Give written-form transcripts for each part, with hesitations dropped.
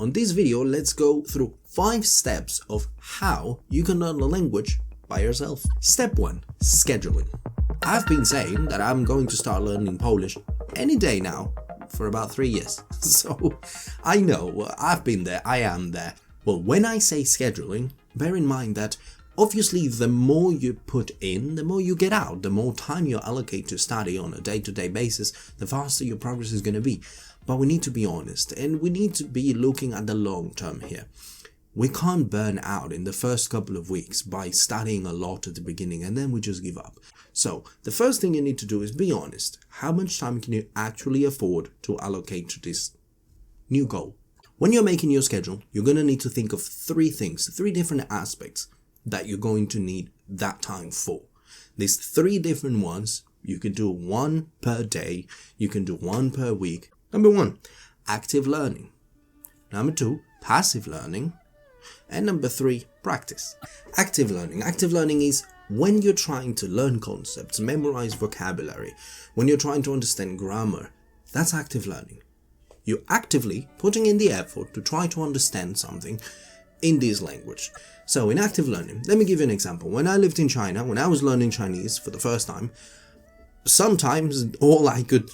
On this video, let's go through 5 steps of how you can learn a language by yourself. Step 1. Scheduling. I've been saying that I'm going to start learning Polish any day now for about 3 years. So I know, I've been there, I am there. Well, when I say scheduling, bear in mind that obviously the more you put in, the more you get out. The more time you allocate to study on a day-to-day basis, the faster your progress is going to be. But we need to be honest, and we need to be looking at the long term here. We can't burn out in the first couple of weeks by studying a lot at the beginning and then we just give up. So the first thing you need to do is be honest. How much time can you actually afford to allocate to this new goal? When you're making your schedule, you're going to need to think of 3 things, 3 different aspects that you're going to need that time for. These 3 different ones, you can do 1 per day, you can do 1 per week. Number 1, active learning. Number 2, passive learning. And number 3, practice. Active learning. Active learning is when you're trying to learn concepts, memorize vocabulary, when you're trying to understand grammar. That's active learning. You're actively putting in the effort to try to understand something in this language. So in active learning, let me give you an example. When I lived in China, when I was learning Chinese for the first time, sometimes all I could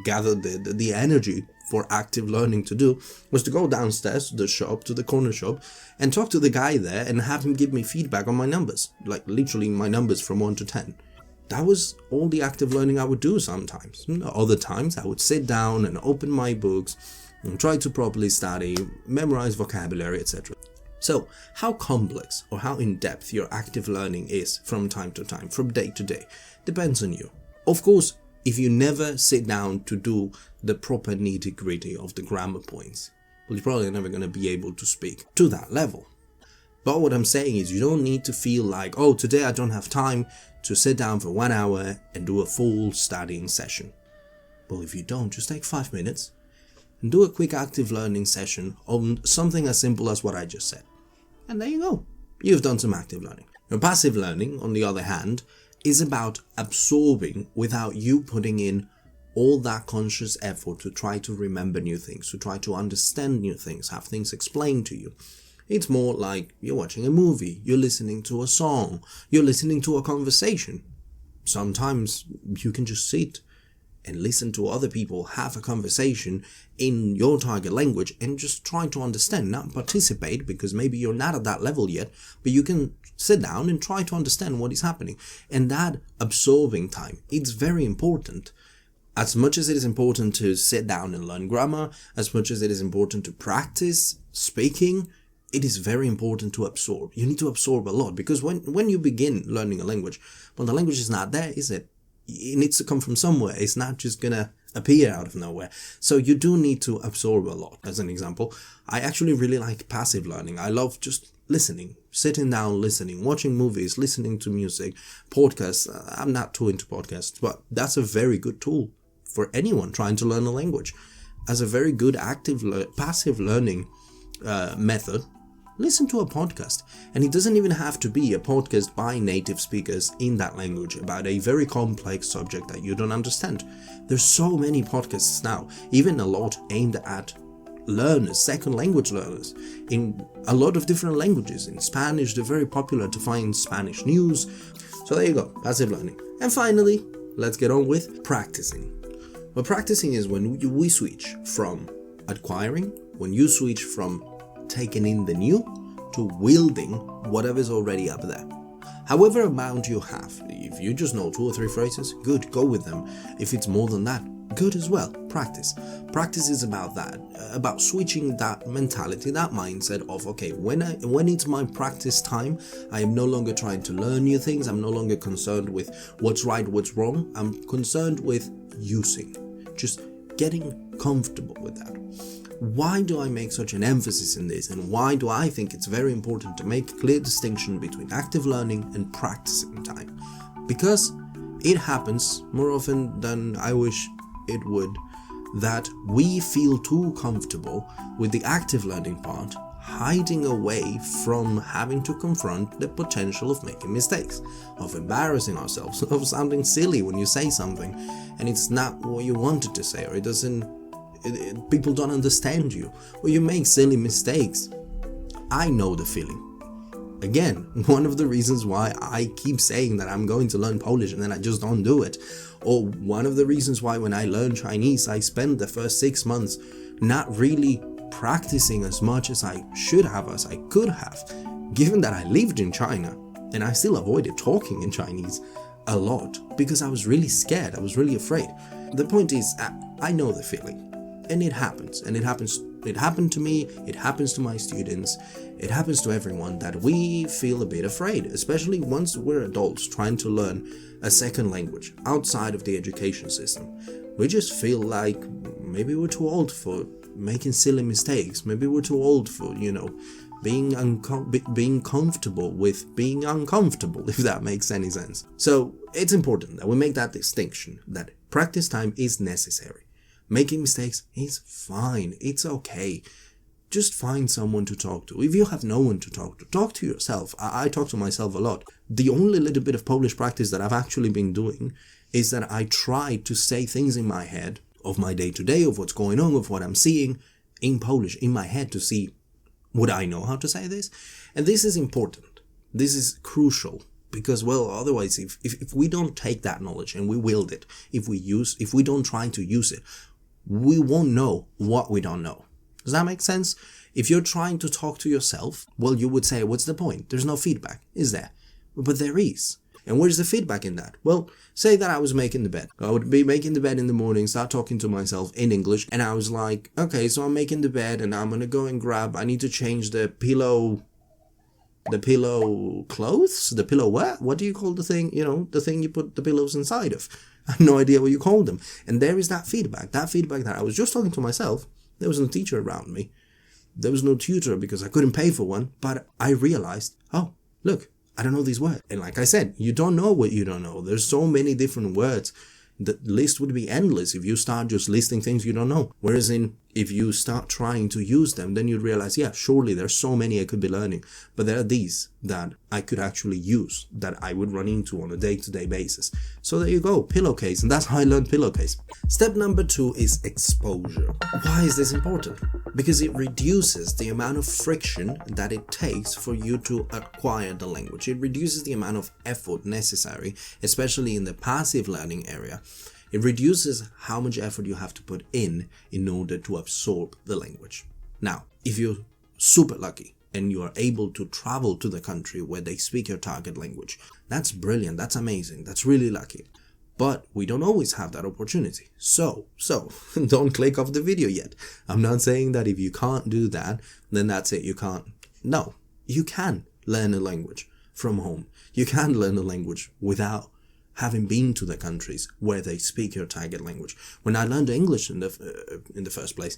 gather the energy for active learning to do was to go downstairs to the shop, to the corner shop, and talk to the guy there and have him give me feedback on my numbers, like literally my numbers from 1 to 10. That was all the active learning I would do sometimes. Other times I would sit down and open my books and try to properly study, memorize vocabulary, etc. So how complex or how in-depth your active learning is from time to time, from day to day, depends on you. Of course, if you never sit down to do the proper nitty-gritty of the grammar points, well, you're probably never going to be able to speak to that level. But what I'm saying is you don't need to feel like, oh, today I don't have time to sit down for 1 hour and do a full studying session. Well, if you don't, just take 5 minutes and do a quick active learning session on something as simple as what I just said. And there you go. You've done some active learning. Now, passive learning, on the other hand, is about absorbing without you putting in all that conscious effort to try to remember new things, to try to understand new things, have things explained to you. It's more like you're watching a movie, you're listening to a song, you're listening to a conversation. Sometimes you can just sit and listen to other people have a conversation in your target language and just try to understand, not participate because maybe you're not at that level yet, but you can sit down and try to understand what is happening. And that absorbing time, it's very important. As much as it is important to sit down and learn grammar, as much as it is important to practice speaking, it is very important to absorb. You need to absorb a lot because when you begin learning a language, well, the language is not there, is it? It needs to come from somewhere. It's not just gonna appear out of nowhere. So you do need to absorb a lot. As an example, I actually really like passive learning. I love just listening, sitting down, listening, watching movies, listening to music, podcasts. I'm not too into podcasts, but that's a very good tool for anyone trying to learn a language. As a very good passive learning method, listen to a podcast. And it doesn't even have to be a podcast by native speakers in that language about a very complex subject that you don't understand. There's so many podcasts now, even a lot aimed at learners, second language learners, in a lot of different languages. In Spanish, they're very popular to find Spanish news. So there you go, passive learning. And finally, let's get on with practicing. Well, practicing is when we switch from acquiring, when you switch from taking in the new to wielding whatever's already up there. However amount you have, if you just know 2 or 3 phrases, good, go with them. If it's more than that, good as well. Practice. Practice is about that, about switching that mentality, that mindset of, okay, when it's my practice time, I am no longer trying to learn new things. I'm no longer concerned with what's right, what's wrong. I'm concerned with using, just getting comfortable with that. Why do I make such an emphasis in this, and why do I think it's very important to make a clear distinction between active learning and practicing time? Because it happens more often than I wish it would that we feel too comfortable with the active learning part, hiding away from having to confront the potential of making mistakes, of embarrassing ourselves, of sounding silly when you say something and it's not what you wanted to say, or people don't understand you, or you make silly mistakes. I know the feeling. Again, one of the reasons why I keep saying that I'm going to learn Polish and then I just don't do it. Or one of the reasons why when I learn Chinese, I spend the first 6 months not really practicing as much as I should have, as I could have, given that I lived in China and I still avoided talking in Chinese a lot because I was really scared, I was really afraid. The point is, I know the feeling, and it happens, it happened to me, it happens to my students, it happens to everyone, that we feel a bit afraid, especially once we're adults trying to learn a second language outside of the education system. We just feel like maybe we're too old for making silly mistakes, maybe we're too old for, being comfortable with being uncomfortable, if that makes any sense. So it's important that we make that distinction, that practice time is necessary. Making mistakes is fine, it's okay. Just find someone to talk to. If you have no one to talk to yourself. I talk to myself a lot. The only little bit of Polish practice that I've actually been doing is that I try to say things in my head of my day-to-day, of what's going on, of what I'm seeing in Polish, in my head, to see, would I know how to say this? And this is important. This is crucial. Because, well, otherwise, if we don't take that knowledge and we wield it, if we don't try to use it, we won't know what we don't know. Does that make sense? If you're trying to talk to yourself, well, you would say, what's the point? There's no feedback, is there? But there is. And where's the feedback in that? Well, say that I was making the bed. I would be making the bed in the morning, start talking to myself in English, and I was like, okay, so I'm making the bed and I'm gonna go and I need to change the pillow clothes? The pillow what do you call the thing? The thing you put the pillows inside of. I have no idea what you call them. And there is that feedback that I was just talking to myself. There was no teacher around me. There was no tutor because I couldn't pay for one. But I realized, oh, look, I don't know these words. And like I said, you don't know what you don't know. There's so many different words. The list would be endless if you start just listing things you don't know. Whereas if you start trying to use them, then you'd realize, yeah, surely there's so many I could be learning. But there are these that I could actually use, that I would run into on a day-to-day basis. So there you go, pillowcase. And that's how I learned pillowcase. Step number 2 is exposure. Why is this important? Because it reduces the amount of friction that it takes for you to acquire the language. It reduces the amount of effort necessary, especially in the passive learning area. It reduces how much effort you have to put in order to absorb the language. Now, if you're super lucky and you are able to travel to the country where they speak your target language, that's brilliant, that's amazing, that's really lucky. But we don't always have that opportunity. So don't click off the video yet. I'm not saying that if you can't do that, then that's it, you can't. No, you can learn a language from home. You can learn a language without having been to the countries where they speak your target language. When I learned English in the first place,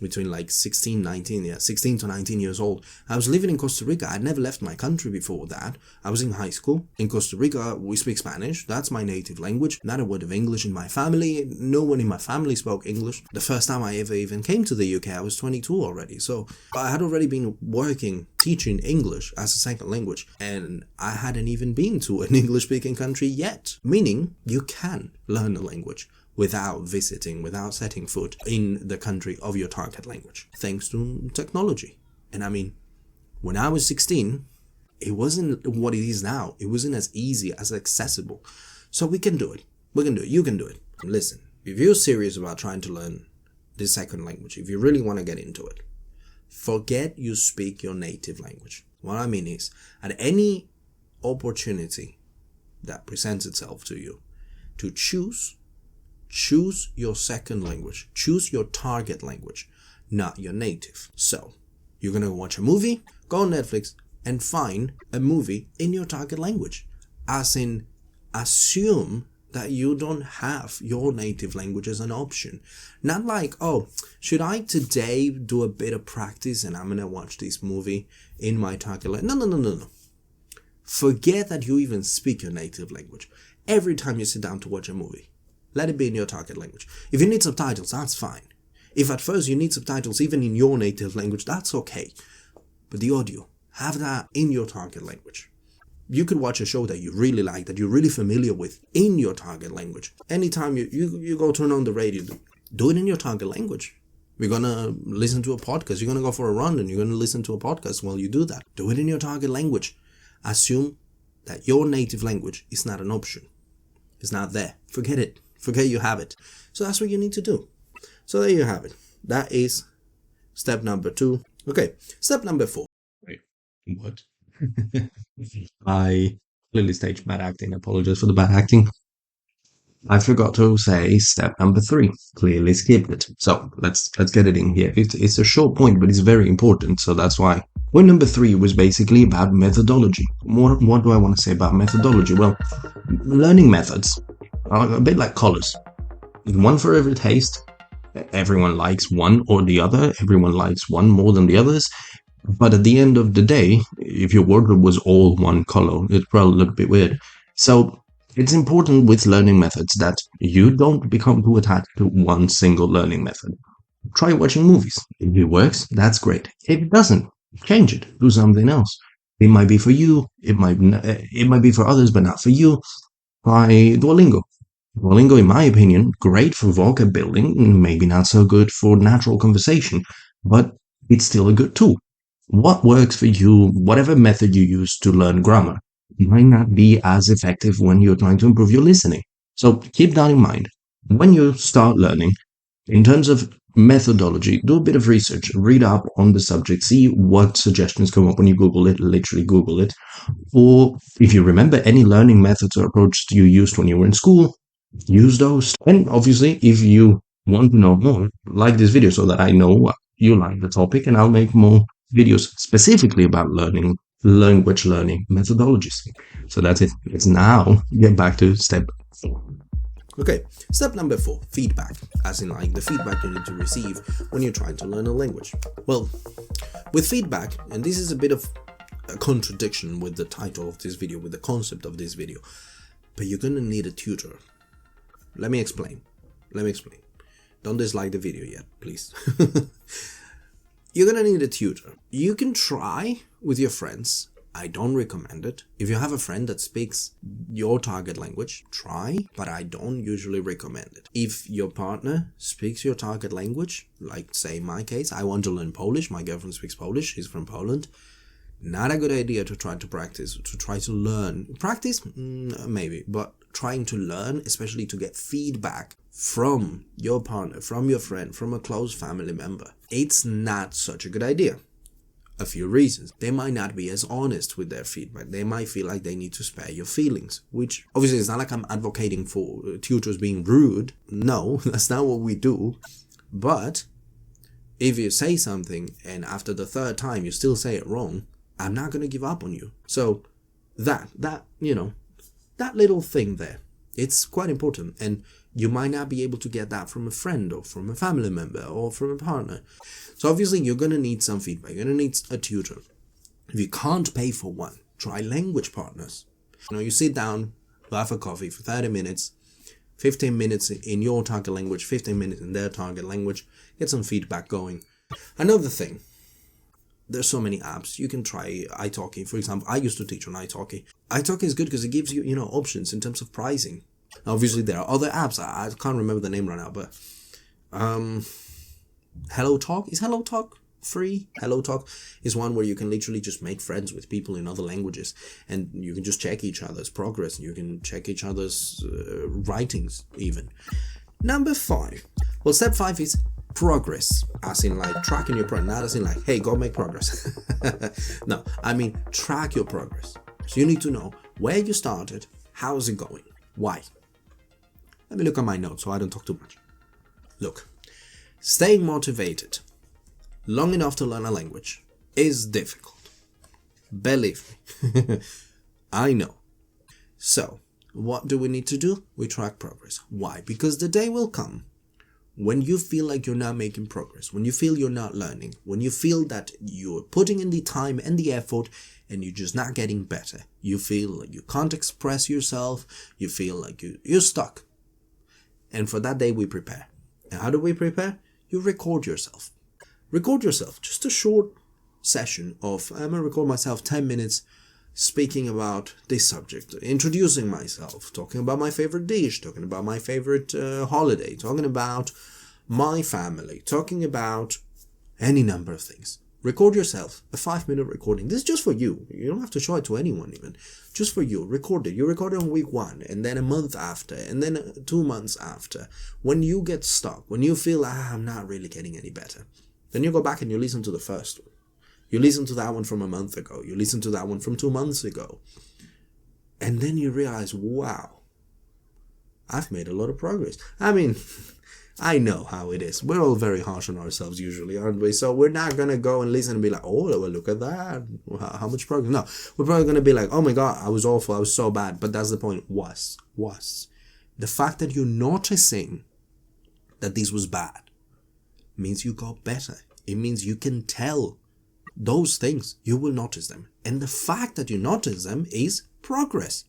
between like 16 to 19 years old, I was living in Costa Rica. I'd never left my country before that. I was in high school. In Costa Rica, we speak Spanish. That's my native language. Not a word of English in my family. No one in my family spoke English. The first time I ever even came to the UK, I was 22 already. So I had already been working, teaching English as a second language. And I hadn't even been to an English-speaking country yet. Meaning, you can learn a language without visiting, without setting foot in the country of your target language, thanks to technology. And I mean, when I was 16, it wasn't what it is now. It wasn't as easy, as accessible. So we can do it. We can do it. You can do it. Listen, if you're serious about trying to learn this second language, if you really want to get into it, forget you speak your native language. What I mean is, at any opportunity that presents itself to you, to choose your second language. Choose your target language, not your native. So, you're going to watch a movie, go on Netflix and find a movie in your target language. As in, assume that you don't have your native language as an option. Not like, oh, should I today do a bit of practice and I'm going to watch this movie in my target language? No. Forget that you even speak your native language. Every time you sit down to watch a movie, let it be in your target language. If you need subtitles, that's fine. If at first you need subtitles even in your native language, that's okay. But the audio, have that in your target language. You could watch a show that you really like, that you're really familiar with, in your target language. Anytime you go turn on the radio, do it in your target language. We're going to listen to a podcast. You're going to go for a run and you're going to listen to a podcast while you do that. Do it in your target language. Assume that your native language is not an option. It's not there. Forget it. Forget you have it. So that's what you need to do. So there you have it. That is step number 2. Okay, step number 4. Wait, what? I clearly staged bad acting. Apologize for the bad acting. I forgot to say step number 3. Clearly skipped it. So let's get it in here. It's a short point, but it's very important. So that's why. Point number 3 was basically about methodology. What do I want to say about methodology? Well, learning methods are a bit like colors. One for every taste. Everyone likes one or the other. Everyone likes one more than the others. But at the end of the day, if your wardrobe was all one color, it's probably a little bit weird. So it's important with learning methods that you don't become too attached to one single learning method. Try watching movies. If it works, that's great. If it doesn't, change it. Do something else. It might be for you. It might be for others, but not for you. Try Duolingo. Duolingo, in my opinion, great for vocab building, maybe not so good for natural conversation, but it's still a good tool. What works for you, whatever method you use to learn grammar, might not be as effective when you're trying to improve your listening. So keep that in mind. When you start learning, in terms of methodology, do a bit of research, read up on the subject, see what suggestions come up when you Google it, literally Google it. Or if you remember any learning methods or approaches you used when you were in school, use those. And obviously, if you want to know more, like this video so that I know you like the topic, and I'll make more videos specifically about language learning methodologies. So that's it. Let's now get back to step 4. Okay, step number 4, feedback, as in like the feedback you need to receive when you're trying to learn a language. Well, with feedback, and this is a bit of a contradiction with the title of this video, with the concept of this video, but you're gonna need a tutor. Let me explain. Don't dislike the video yet, please. You're gonna need a tutor. You can try with your friends. I don't recommend it. If you have a friend that speaks your target language, try, but I don't usually recommend it. If your partner speaks your target language, like say in my case, I want to learn Polish, my girlfriend speaks Polish, she's from Poland, not a good idea to try to practice, to try to learn. Practice? Maybe, but trying to learn, especially to get feedback from your partner, from your friend, from a close family member, it's not such a good idea. A few reasons. They might not be as honest with their feedback. They might feel like they need to spare your feelings, which obviously it's not like I'm advocating for tutors being rude. No, that's not what we do. But if you say something and after the 3rd time you still say it wrong, I'm not going to give up on you. So that little thing there, it's quite important. And you might not be able to get that from a friend or from a family member or from a partner. So obviously you're going to need some feedback. You're going to need a tutor. If you can't pay for one, try language partners. You sit down to have a coffee for 30 minutes, 15 minutes in your target language, 15 minutes in their target language, get some feedback going. Another thing, there's so many apps. You can try italki. For example, I used to teach on italki. italki is good because it gives you, options in terms of pricing. Now, obviously, there are other apps. I can't remember the name right now, but Hello Talk. Is Hello Talk free? Hello Talk is one where you can literally just make friends with people in other languages, and you can just check each other's progress. You can check each other's writings even. Number 5. Well, step 5 is progress, as in like tracking your progress, not as in like, hey, go make progress. No, I mean track your progress. So you need to know where you started, how is it going, why. Let me look at my notes so I don't talk too much. Look, staying motivated long enough to learn a language is difficult. Believe me. I know. So, what do we need to do? We track progress. Why? Because the day will come when you feel like you're not making progress, when you feel you're not learning, when you feel that you're putting in the time and the effort and you're just not getting better. You feel like you can't express yourself. You feel like you're stuck. And for that day, we prepare. And how do we prepare? You record yourself. Record yourself. Just a short session of, I'm going to record myself 10 minutes speaking about this subject, introducing myself, talking about my favorite dish, talking about my favorite holiday, talking about my family, talking about any number of things. Record yourself, a 5-minute recording. This is just for you. You don't have to show it to anyone even. Just for you. Record it. You record it on week 1, and then a month after, and then 2 months after. When you get stuck, when you feel, I'm not really getting any better, then you go back and you listen to the first one. You listen to that one from a month ago. You listen to that one from 2 months ago. And then you realize, wow, I've made a lot of progress. I mean, I know how it is. We're all very harsh on ourselves usually, aren't we? So we're not going to go and listen and be like, oh, well, look at that. How much progress? No, we're probably going to be like, oh my God, I was awful. I was so bad. But that's the point. Was. The fact that you're noticing that this was bad means you got better. It means you can tell those things. You will notice them. And the fact that you notice them is progress.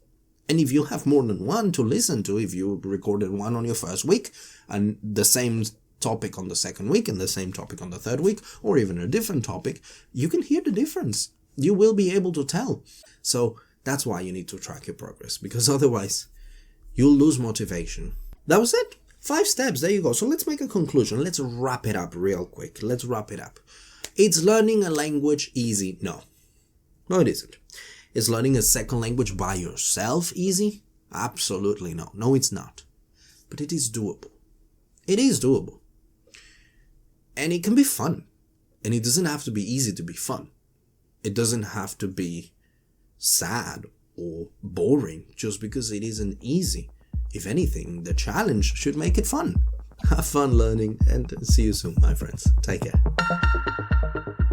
And if you have more than one to listen to, if you recorded one on your first week and the same topic on the second week and the same topic on the third week, or even a different topic, you can hear the difference. You will be able to tell. So that's why you need to track your progress, because otherwise you'll lose motivation. That was it. 5 steps. There you go. So let's make a conclusion. Let's wrap it up real quick. Let's wrap it up. Is learning a language easy? No. No, it isn't. Is learning a second language by yourself easy? Absolutely no. No, it's not. But it is doable. It is doable. And it can be fun. And it doesn't have to be easy to be fun. It doesn't have to be sad or boring just because it isn't easy. If anything, the challenge should make it fun. Have fun learning, and see you soon, my friends. Take care.